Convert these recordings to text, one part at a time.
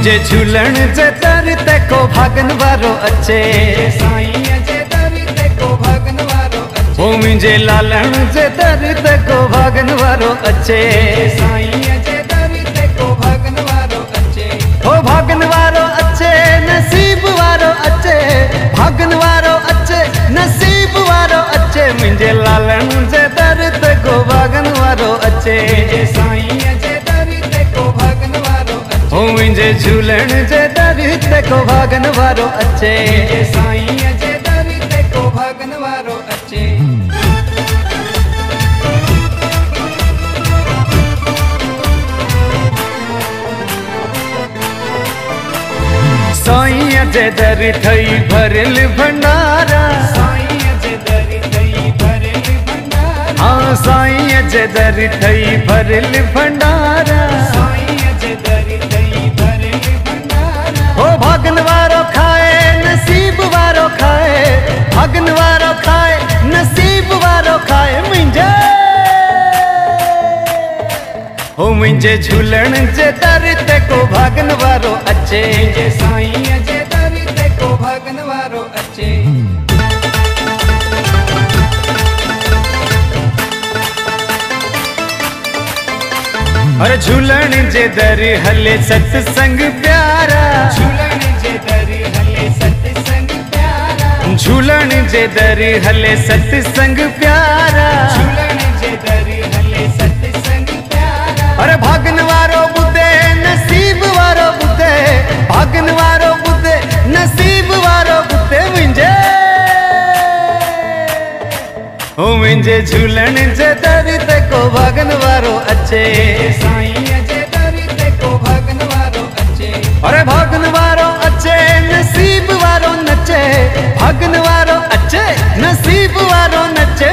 मुझे झूलण जे दर ते को भागन वारो अचे, साईं जे दर ते को भागन वारो अचे। ओ मुझे लालण जे दर ते को भागन वारो अचे, साईं जे दर ते को भागन वारो अचे। ओ भागन वारो अचे, नसीब वारो अचे, भागन वारो अचे, नसीब वारो अचे। मुझे लालण जे दर ते को भागन वारो अचे, साईं जे दर ते को भागन वारो अचे। ओ मुझे झूलण जे दर ते को भागन वारो अचे, साईं जे दर ते को भागन वारो अचे। साईं जे दर थई भरल भंडारा, साईं जे दर थई भरल भंडारा। हाँ साईं जे दर थई भरल भंडारा, साईं जे दर थई भरल भंडारा। ओ भागन वारो खाए नसीब वारो खाए, भागन वारो खाए नसीब वारो खाए। मुझे झूलण जे दर ते को भागन वारो अचे, साईं जे दर ते को भागन वारो अचे। और झूलण जे दर हले सत्संग प्यारा, झूलण जे दर हले सत्संग प्यारा। झूलण जे दर हले सत्संग प्यारा, झूलण जे दर हले सत्संग प्यारा। अरे भागन वारो बुद्धे नसीब वारो बुद्धे, भागन वारो बुद्धे नसीब वारो बुद्धे। मुझे झूलण जे दर ते को भागन वारो अचे, साईं जे दर ते को भागन वारो अचे। अरे भागन वारो अचे, नसीब वारो नचे, भागन वारो अचे, नसीब वारो नचे।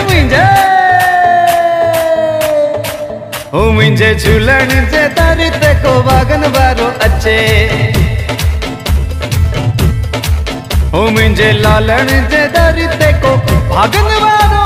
मुझे झूलण जे दर ते को भागन वारो अचे, मुझे लालण जे दर ते को भागन वारो